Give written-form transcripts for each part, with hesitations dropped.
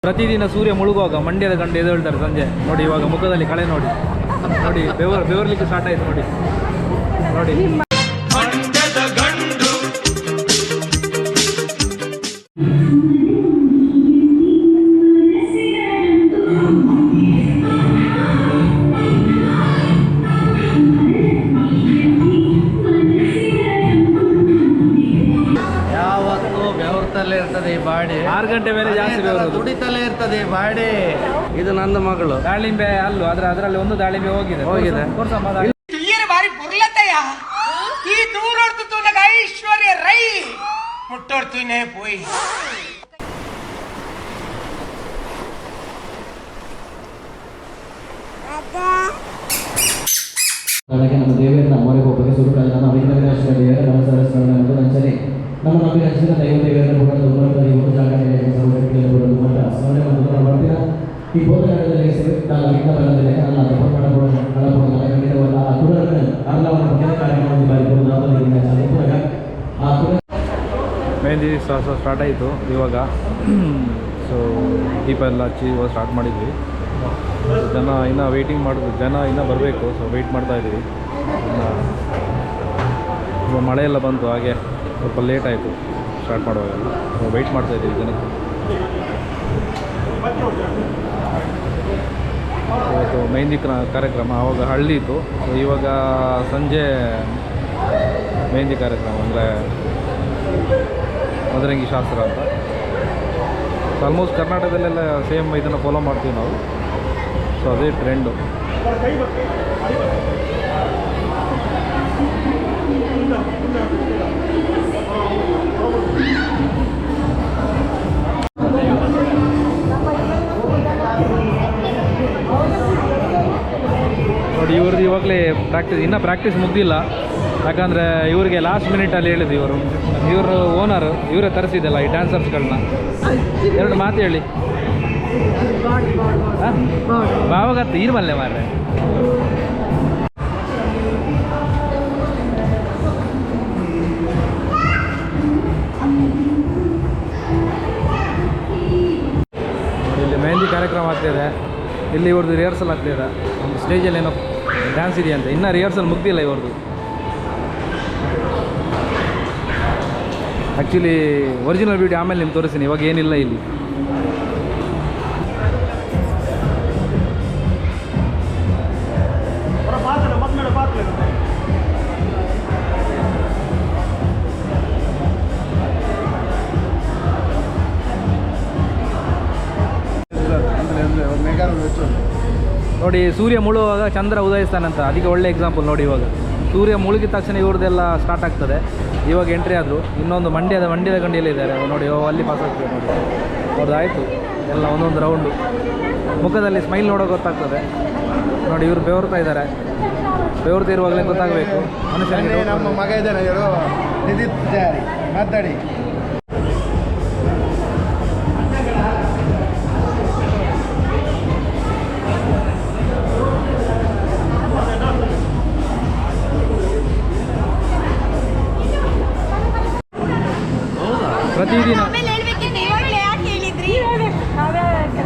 ಪ್ರತಿದಿನ ಸೂರ್ಯ ಮುಳುಗುವಾಗ ಮಂಡ್ಯದ ಗಂಡು ಎದ್ದೇಳ್ತಾರೆ ಸಂಜೆ ನೋಡಿ. ಇವಾಗ ಮುಖದಲ್ಲಿ ಕಳೆ ನೋಡಿ ನೋಡಿ, ಬೆವರ್ಲಿಕ್ಕೆ ಸ್ಟಾರ್ಟ್ ಆಯ್ತು ನೋಡಿ ನೋಡಿ. ಇರ್ತದೆ ಈ ಬಾಡಿ 6 ಗಂಟೆ ಮೇಲೆ ಜಾಸ್ತಿ ದುಡಿತಲೇ ಇರ್ತದೆ ಈ ಬಾಡಿ. ಇದು ನನ್ನ ಮಗಳು ದಾಳಿಂಬೆ ಅಲ್ಲು ಅದರಲ್ಲಿ ಒಂದು ದಾಳಿಂಬೆ ಹೋಗಿದೆ ಬಾರಿ ಪುರ್ಲತೆಯ ಈ ದೂರೊಡ್ತು ತೂನಗ ಐಶ್ವರ್ಯ ರೈ ಮುಟ್ಟೋಡ್ತುನೆ ಪೋಯಿ. ನನಗೆ ನಮ್ಮ ದೇವರನ್ನ ಮೊರೆ ಹೋಗಬೇಕು ಸುರುಕಾಲ ನಮ್ಮ ವಿಘ್ನವಿನಾಶಕ ದೇವರ ನಮಸ್ಕಾರ ಸ್ಮರಣೆ ಮತ್ತು ವಂಚನೆ ನಮ್ಮ ನಮಗೆ ಹಚ್ಚಿದ ದೈವ ದೇವರ ಬುಡದ ಉನ್ನತದಲ್ಲಿ ಒಂದು ಜಾಗದಲ್ಲಿ ಸರ್ವವ್ಯಕ್ತಿಯ ಬುಡದ ಮಟ್ಟ ಸ್ಮರಣೆ ಮತ್ತು ಬರ್ತೀರ ಈ ಬೋಧನೆಗಳಲ್ಲಿ ನಾನು ವಿಘ್ನವಲ್ಲದೆ ನನ್ನ ತಪ್ಪು ಮಾಡಬಹುದು ಖಂಡಿತವಲ್ಲ ಆ ತುರನ್ನು ಅಲ್ಲವನ್ನು ಮುಂದಿನ ಕಾರ್ಯಕ್ರಮದಲ್ಲಿ ಬಾರಿಬಹುದು ನಾವು ಆ ತುರ ಮೆಹಂದಿ ಸ್ಟಾರ್ಟ್ ಆಯಿತು ಇವಾಗ. ಸೊ ದೀಪ ಎಲ್ಲ ಹಚ್ಚಿ ಇವಾಗ ಸ್ಟಾರ್ಟ್ ಮಾಡಿದ್ವಿ. ಜನ ಇನ್ನೂ ವೆಯ್ಟಿಂಗ್ ಮಾಡಿದ್ರು, ಜನ ಇನ್ನೂ ಬರಬೇಕು. ಸೊ ವೆಯ್ಟ್ ಮಾಡ್ತಾಯಿದ್ದೀವಿ. ಇವಾಗ ಮಳೆ ಎಲ್ಲ ಬಂತು, ಹಾಗೆ ಸ್ವಲ್ಪ ಲೇಟ್ ಆಯಿತು ಸ್ಟಾರ್ಟ್ ಮಾಡುವಾಗ. ಸೊ ವೆಯ್ಟ್ ಮಾಡ್ತಾಯಿದ್ದೀವಿ ಜನಕ್ಕೆ. ಇವತ್ತು ಮೆಹಂದಿ ಕಾರ್ಯಕ್ರಮ, ಆವಾಗ ಹಳ್ಳಿ ಇತ್ತು. ಸೊ ಇವಾಗ ಸಂಜೆ ಮೆಹಂದಿ ಕಾರ್ಯಕ್ರಮ, ಅಂದರೆ ಮದರಂಗಿ ಶಾಸ್ತ್ರ ಅಂತ. ಸೊ ಆಲ್ಮೋಸ್ಟ್ ಕರ್ನಾಟಕದಲ್ಲೆಲ್ಲ ಸೇಮ್ ಇದನ್ನು ಫಾಲೋ ಮಾಡ್ತೀವಿ ನಾವು. ಸೊ ಅದೇ ಟ್ರೆಂಡು. ನೋಡಿ ಇವ್ರದ್ದು ಇವಾಗಲೇ ಇನ್ನೂ ಪ್ರಾಕ್ಟೀಸ್ ಮುಗ್ದಿಲ್ಲ. ಯಾಕಂದರೆ ಇವರಿಗೆ ಲಾಸ್ಟ್ ಮಿನಿಟಲ್ಲಿ ಹೇಳಿದ್ರು ಇವರು ಓನರ್ ಇವರೇ ತರಿಸಿದ್ದಲ್ಲ ಈ ಡ್ಯಾನ್ಸರ್ಸ್ಗಳನ್ನ. 2 ಮಾತು ಹೇಳಿ ಬಾವಾಗತ್ತೆ ಇರ್ಮಲ್ಲೆ ಮಾರ್ರೆ. ಇಲ್ಲಿ ಮೆಹಂದಿ ಕಾರ್ಯಕ್ರಮ ಆಗ್ತಿದೆ. ಇಲ್ಲಿ ಇವ್ರದ್ದು ರಿಹರ್ಸಲ್ ಆಗ್ತಿದೆ. ಒಂದು ಸ್ಟೇಜಲ್ಲಿ ಏನೋ ಡ್ಯಾನ್ಸ್ ಇದೆಯಂತೆ. ಇನ್ನೂ ರಿಹರ್ಸಲ್ ಮುಗ್ದಿಲ್ಲ ಇವ್ರದ್ದು. ಆ್ಯಕ್ಚುಲಿ ಒರಿಜಿನಲ್ ವೀಡಿಯೋ ಆಮೇಲೆ ನಿಮ್ಗೆ ತೋರಿಸ್ತೀನಿ. ಇವಾಗ ಏನಿಲ್ಲ ಇಲ್ಲಿ. ನೋಡಿ ಸೂರ್ಯ ಮುಳುವಾಗ ಚಂದ್ರ ಉದಯಿಸ್ತಾನಂತ, ಅದಕ್ಕೆ ಒಳ್ಳೆ ಎಕ್ಸಾಂಪಲ್ ನೋಡಿ. ಇವಾಗ ಸೂರ್ಯ ಮುಳುಗಿದ ತಕ್ಷಣ ಇವ್ರದ್ದೆಲ್ಲ ಸ್ಟಾರ್ಟ್ ಆಗ್ತದೆ. ಇವಾಗ ಎಂಟ್ರಿ ಆದರು. ಇನ್ನೊಂದು ಮಂಡ್ಯದ ಗಂಡಿಯಲ್ಲಿ ಇದ್ದಾರೆ ನೋಡಿ. ಅಲ್ಲಿ ಪಾಸ್ ಆಗ್ತದೆ ನೋಡಿ. ಅವ್ರದ್ದು ಆಯಿತು ಎಲ್ಲ ಒಂದೊಂದು ರೌಂಡು. ಮುಖದಲ್ಲಿ ಸ್ಮೈಲ್ ನೋಡೋ ಗೊತ್ತಾಗ್ತದೆ ನೋಡಿ. ಇವರು ಬೆವರ್ತಾ ಇದ್ದಾರೆ. ಬೆವರ್ತಾ ಇರುವಾಗಲೇ ಗೊತ್ತಾಗಬೇಕು ಮನುಷ್ಯನಿಗೆ. ನಮ್ಮ ಮಗ ಇದ್ದಾರೆ ಮಾತಾಡಿ. ಪ್ರತಿದಿನ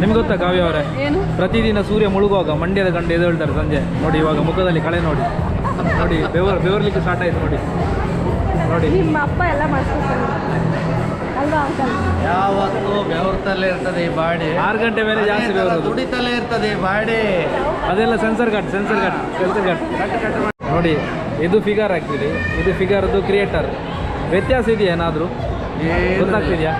ನಿಮ್ಗೆ ಗೊತ್ತಾ ಕಾವ್ಯ ಅವರೇ, ಪ್ರತಿದಿನ ಸೂರ್ಯ ಮುಳುಗುವಾಗ ಮಂಡ್ಯದ ಗಂಡು ಎದ್ದೇಳ್ತಾರೆ ಸಂಜೆ ನೋಡಿ. ಇವಾಗ ಮುಖದಲ್ಲಿ ಕಳೆ ನೋಡಿ ನೋಡಿ, ಬೆವರ್ಲಿಕ್ಕೆ ಸ್ಟಾರ್ಟ್ ಆಯ್ತು ನೋಡಿ ನೋಡಿ. ನಿಮ್ಮ ಅಪ್ಪ ಎಲ್ಲ ಮಾಡ್ತಾರೆ ಅಲ್ವಾ ಅಂಕಲ್? ಯಾವತ್ತೂ ಬೆವರ್ತಲ್ಲೇ ಇರ್ತದೆ ಈ ಬಾಡಿ. 6 ಗಂಟೆ ಮೇಲೆ ಜಾಸ್ತಿ ದುಡಿತಲೇ ಇರ್ತದೆ ಈ ಬಾಡಿ. ಅದೆಲ್ಲ ಸೆನ್ಸರ್ ಕಟ್ ನೋಡಿ. ಇದು ಫಿಗರ್ ಆ್ಯಕ್ಚುಲಿ, ಇದು ಫಿಗರ್ದು ಕ್ರಿಯೇಟರ್. ವ್ಯತ್ಯಾಸ ಇದೆಯಾ ಏನಾದರೂ? ಗೊತ್ತಾಗ್ತಿದೆಯಾ?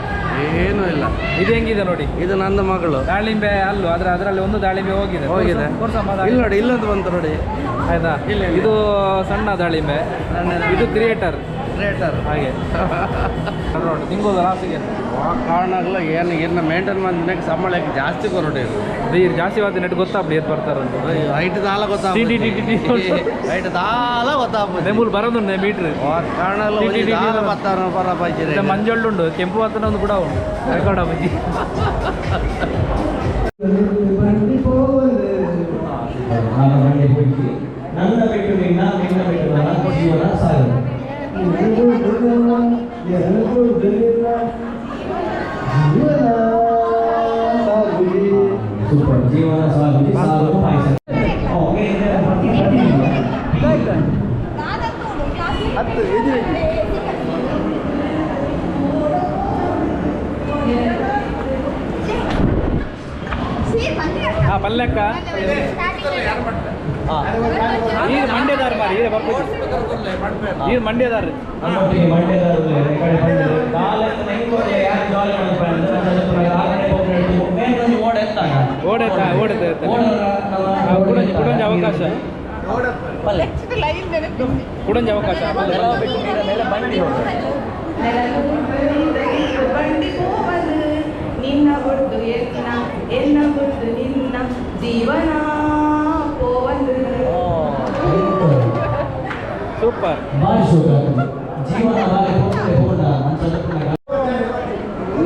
ಏನೂ ಇಲ್ಲ. ಇದು ಹೆಂಗಿದೆ ನೋಡಿ. ಇದು ನನ್ನ ಮಗಳು ದಾಳಿಂಬೆ ಅಲ್ಲು ಅದರಲ್ಲಿ ಒಂದು ದಾಳಿಂಬೆ ಹೋಗಿದೆ ಇಲ್ಲಿ ನೋಡಿ. ಇಲ್ಲೊಂದು ಬಂತು ನೋಡಿ. ಆಯ್ತಾ? ಇದು ಸಣ್ಣ ದಾಳಿಂಬೆ, ಇದು ಕ್ರಿಯೇಟರ್ ಹಾಗೆ ನೋಡಿ. ತಿಂಗೋದು ಲಾಸ್ಟಿಗೆ ಕಾರಣಲ್ಲ ಏನು ಮೇಂಟೈನ್ ಮಾಡಿ ಸಂಬಳಕ್ಕೆ ಜಾಸ್ತಿ ಕೊರಡಿರು ಜಾಸ್ತಿ ವಾದ ನೆಟ್ ಗೊತ್ತಾಗ್ಬಿಡಿ ಎದ್ದು ಬರ್ತಾರಂತ. ಹೈಟ್ ದಾಲ ಹೈಟ್ ದಾಲ ಗೊತ್ತಾಗ್ಬೋದು. ನೆಮೂಲ್ ಬರೋದುಂಡೆ ಮೀಟ್ರ್ ಕಾರಣ ಬರ್ತಾರ ಬರ ಬಜ್ಜಿ ಮಂಜೊಳ್ಳುಂಡು ಕೆಂಪು ವಾತನ ಒಂದು ಕೂಡ ಉಂಟು ರೆಕಾರ್ಡ ಬಜ್ಜಿ. ನನ್ನ ಬಿಟ್ಟು ನಿನ್ನ ಬಿಟ್ಟು ನನ್ನ ಜೀವನ ಸಾಗು. ಜೀವನ ಸೂಪರ್. ಜೀವನ ಸ್ವಾಮೀಜಿ ಸಾಲು ಪಾಯಸ. ಓಕೆ ಹಾಂ ಪಲ್ಯಕ್ಕ ಈಗ ಮಂಡ್ಯದಾರ ಮಾರಿ ಈಗ ಬರ್ಬೇಕು ಈಗ ಮಂಡ್ಯದಾರ ನಮ್ಮೊಟ್ಟಿಗೆ ಮಂಡ್ಯದವರು ಈ ಕಡೆ ಬಂದಿದ್ರು. ಕಾಲಕ್ಕೆ ನೆಂಗೋರೆ ಯಾರು ಜಾಲಿ ಮಾಡ್ತಾರೆ ಓಡೈತಾ ಕುಡಂಜ ಅವಕಾಶ ಕುಡಂಜ ಅವಕಾಶ ನಿನ್ನ ಒಟ್ಟು ಎನ್ನ ಒಟ್ಟು ನಿನ್ನ ಜೀವನ ಪೋವಂದು ಸೂಪರ್. ಭಾರಿ ಸೂಪರ್. ಜೀವನ ಭಾರಿ ಹೋದ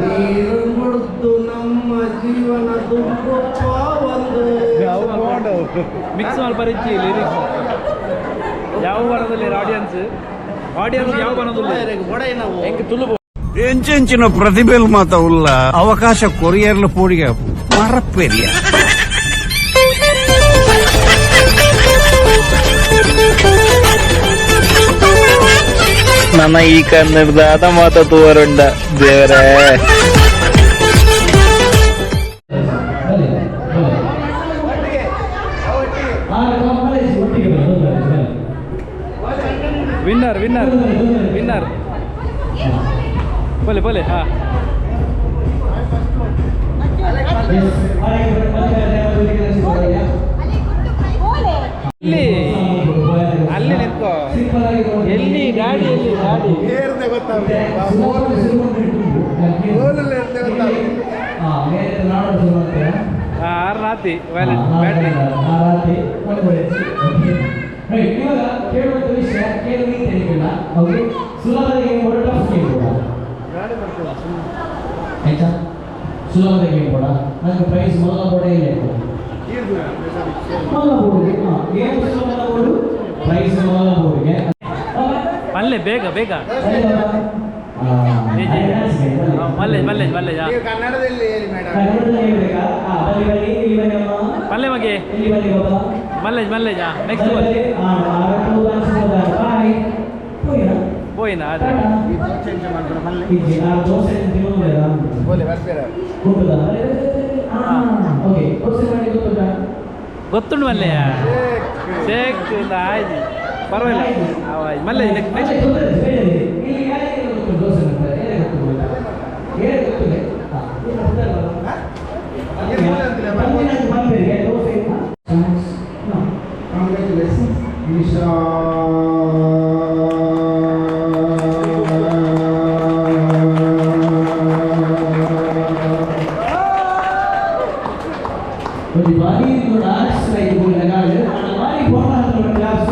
ನೀರು ಮುಡ್ದು ನಮ್ಮ ಜೀವನ ತುಂಬಪ್ಪ ಒಂದು ಮಿಕ್ಸ್ ಮಾಡಿ ಪರಿಚಯ ಲಿರಿಕ್ಸ್ ಯಾವ ಬರೋದಿಲ್ಲ ಆಡಿಯನ್ಸ್ ಯಾವ ಬರೋದಿಲ್ಲ ಹೆಂಗೆ ತುಳುಬು ఎంచెంచిన ప్రతిభలు మాత ఉల్ల అవకాశ కొరియర్ల పోడిగా మరపెరియ ನನ್ನ ಈ ಕನ್ನಡದ ಮಾತ ತೋರಂಡ ದೇವರೇ ವಿನ್ನರ್ ಭಲೆ ಹಾಂ ಅಲ್ಲಿ ನಿಂತ್ಕೋ. ಎಲ್ಲಿ ಗಾಡಿ ಆರ್ನಾತಿ ಬ್ಯಾಟ್ರಿ ಇವಾಗ ಕೇಳುವಂತ ವಿಷಯ ಕೇಳಿಲ್ಲ ಅವ್ರಿಗೆ ಸುಲಭದ ಗೇಮ್ ಕೂಡ ಟಫ್ ಗೇಮ್ ಕೂಡ ಆಯ್ತಾ. ಸುಲಭದ ಗೇಮ್ ಕೂಡ ನನಗೆ ಪ್ರೈಸ್ ಮೊದಲ ಬೋರ್ಡ್ ಇಲ್ಲ ಮೊದಲ ಬೋರ್ಡ್ಗೆ ಗೇಮ್ ಸುಲಭದ ಬೋರ್ಡು ಪ್ರೈಸ್ ಮೊದಲ ಬೋರ್ಡ್ಗೆ ಮಲ್ಲೆ ಬೇಗ ಮಲ್ಲೇಜ್ ಕನ್ನಡದಲ್ಲಿ ಹೇಳಿ ಮೇಡಮ್. ಮಲ್ಲೆ ಮಗೆ ಮಲ್ಲೇಜ್ ನೆಕ್ಸ್ಟ್ పోయినా అదే ಗೊತ್ತುಂಡು ಮಲ್ಲೆಯ ಶೇಕ್ ಆಯ್ತು ಪರವಾಗಿಲ್ಲ ಮಲ್ಲೆ ನೆಕ್ಸ್ಟ್ ஒரு மாதிரி ஒரு ஆர்ட்ஸ் லைட் போல நாள் அந்த மாதிரி போறாங்க கிளாஸ்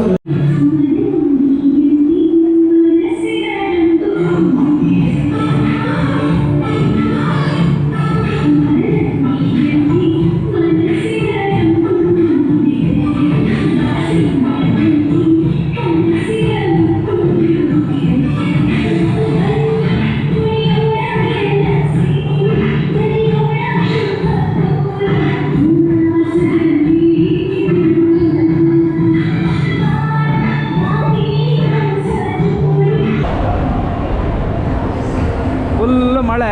ಮಳೆ.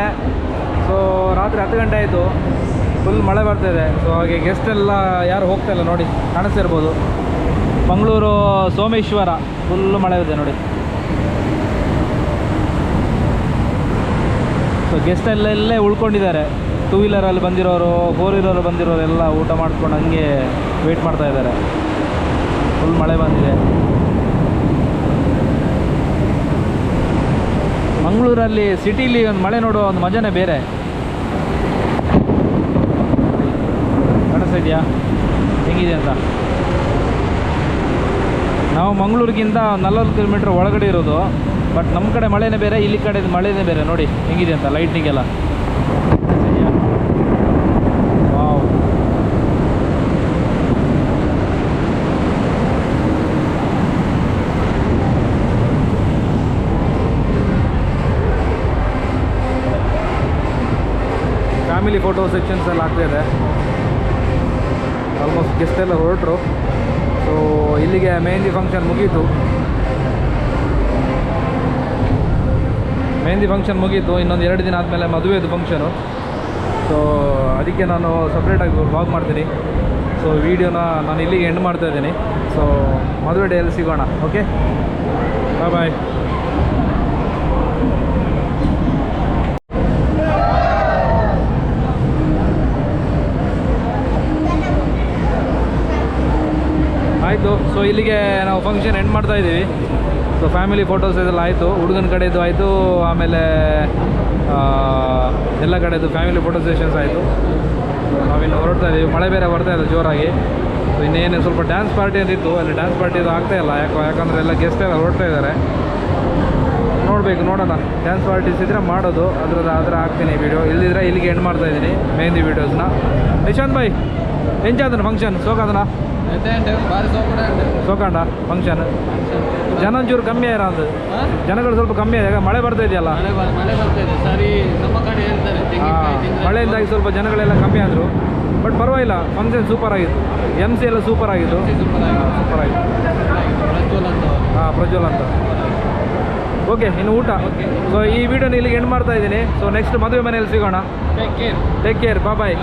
ಸೊ ರಾತ್ರಿ 10 ಗಂಟೆ ಆಯಿತು, ಫುಲ್ ಮಳೆ ಬರ್ತಾಯಿದೆ. ಸೊ ಹಾಗೆ ಗೆಸ್ಟ್ ಎಲ್ಲ ಯಾರು ಹೋಗ್ತಾಯಿಲ್ಲ ನೋಡಿ, ಕಾಣಿಸ್ತಿರ್ಬೋದು. ಮಂಗಳೂರು ಸೋಮೇಶ್ವರ ಫುಲ್ಲು ಮಳೆ ಇದೆ ನೋಡಿ. ಸೊ ಗೆಸ್ಟ್ ಇಲ್ಲೇ ಉಳ್ಕೊಂಡಿದ್ದಾರೆ. 2 ವೀಲರಲ್ಲಿ ಬಂದಿರೋರು, 4 ವೀಲರ್ ಬಂದಿರೋರು ಎಲ್ಲ ಊಟ ಮಾಡ್ಕೊಂಡು ಹಂಗೆ ವೆಯ್ಟ್ ಮಾಡ್ತಾ ಇದ್ದಾರೆ. ಫುಲ್ ಮಳೆ ಬಂದಿದೆ. ಮಂಗಳೂರಲ್ಲಿ ಸಿಟಿಲಿ ಒಂದು ಮಳೆ ನೋಡುವ ಒಂದು ಮಜಾನೇ ಬೇರೆ. ಕಾಣಿಸ್ತಾ ಇದೆಯಾ ಹೆಂಗಿದೆ ಅಂತ? ನಾವು ಮಂಗಳೂರಿಗಿಂತ 40 ಕಿಲೋಮೀಟ್ರ್ ಒಳಗಡೆ ಇರೋದು. ಬಟ್ ನಮ್ಮ ಕಡೆ ಮಳೆನೇ ಬೇರೆ, ಇಲ್ಲಿ ಕಡೆ ಮಳೆನೇ ಬೇರೆ. ನೋಡಿ ಹೆಂಗಿದೆ ಅಂತ ಲೈಟಿಂಗೆಲ್ಲ. ವಾವ್, ಫ್ಯಾಮಿಲಿ ಫೋಟೋ ಸೆಕ್ಷನ್ಸ್ ಎಲ್ಲ ಆಗ್ತಾಯಿದೆ. ಆಲ್ಮೋಸ್ಟ್ ಗೆಸ್ಟ್ ಎಲ್ಲ ಹೊರಟರು. ಸೊ ಇಲ್ಲಿಗೆ ಮೆಹಂದಿ ಫಂಕ್ಷನ್ ಮುಗೀತು. ಇನ್ನೊಂದು 2 ದಿನ ಆದಮೇಲೆ ಮದುವೆದು ಫಂಕ್ಷನು. ಸೊ ಅದಕ್ಕೆ ನಾನು ಸಪ್ರೇಟಾಗಿ ವ್ಲಾಗ್ ಮಾಡ್ತೀನಿ. ಸೊ ವೀಡಿಯೋನ ನಾನು ಇಲ್ಲಿಗೆ ಎಂಡ್ ಮಾಡ್ತಾ ಇದ್ದೀನಿ. ಸೊ ಮದುವೆ ಡೇಯಲ್ಲಿ ಸಿಗೋಣ. ಓಕೆ, ಬಾಯ್. ಆಯಿತು. ಸೊ ಇಲ್ಲಿಗೆ ನಾವು ಫಂಕ್ಷನ್ ಎಂಡ್ ಮಾಡ್ತಾ ಇದ್ದೀವಿ. ಸೊ ಫ್ಯಾಮಿಲಿ ಫೋಟೋಸ್ ಇದೆಲ್ಲ ಆಯಿತು, ಹುಡುಗನ ಕಡೆದು ಆಯಿತು, ಆಮೇಲೆ ಎಲ್ಲ ಕಡೆದು ಫ್ಯಾಮಿಲಿ ಫೋಟೋ ಸೆಷನ್ಸ್ ಆಯಿತು. ಸೊ ನಾವಿನ್ನು ಹೊರಡ್ತಾ ಇದ್ದೀವಿ. ಮಳೆ ಬೇರೆ ಬರ್ತಾ ಇದೆ ಜೋರಾಗಿ. ಸೊ ಇನ್ನೇನು ಸ್ವಲ್ಪ ಡ್ಯಾನ್ಸ್ ಪಾರ್ಟಿ ಅಂತಿತ್ತು, ಅಲ್ಲಿ ಡ್ಯಾನ್ಸ್ ಪಾರ್ಟಿ ಇದು ಆಗ್ತಾಯಿಲ್ಲ. ಯಾಕಂದರೆ ಎಲ್ಲ ಗೆಸ್ಟ್ ಎಲ್ಲ ಹೊರಡ್ತಾ ಇದ್ದಾರೆ. ನೋಡೋಣ, ಡ್ಯಾನ್ಸ್ ಪಾರ್ಟೀಸ್ ಇದ್ದರೆ ಮಾಡೋದು, ಆದರೆ ಹಾಕ್ತೀನಿ ವೀಡಿಯೋ. ಇಲ್ಲಿದ್ರೆ ಇಲ್ಲಿಗೆ ಎಂಡ್ ಮಾಡ್ತಾ ಇದ್ದೀನಿ ಮೆಹಂದಿ ವೀಡಿಯೋಸ್ನ. ನಿಶಾಂತ್ ಭಾಯ್ ಎಂಚಾದನ ಫಂಕ್ಷನ್ ಸೋಕಾದನ ಸೋಕಾಂಡ ಫಂಕ್ಷನ್ ಜನ ಒಂಚೂರು ಕಮ್ಮಿ ಆಯ್ರ ಅಂದು ಜನಗಳು ಸ್ವಲ್ಪ ಕಮ್ಮಿ ಆಗಿದೆ. ಮಳೆ ಬರ್ತಾ ಇದೆಯಲ್ಲ, ಮಳೆಯಿಂದಾಗಿ ಸ್ವಲ್ಪ ಜನಗಳೆಲ್ಲ ಕಮ್ಮಿ ಆದರು. ಬಟ್ ಪರವಾಗಿಲ್ಲ, ಫಂಕ್ಷನ್ ಸೂಪರ್ ಆಗಿತ್ತು. MC ಎಲ್ಲ ಸೂಪರ್ ಆಗಿತ್ತು. ಹಾಂ, ಪ್ರಜ್ವಲ್ ಅಂತ. ಓಕೆ, ಇನ್ನು ಊಟ. ಸೊ ಈ ವಿಡಿಯೋನ ಇಲ್ಲಿಗೆ ಎಂಡ್ ಮಾಡ್ತಾ ಇದ್ದೀನಿ. ಸೊ ನೆಕ್ಸ್ಟ್ ಮದುವೆ ಮನೆಯಲ್ಲಿ ಸಿಗೋಣ. ಟೇಕ್ ಕೇರ್, ಬಾಯ್.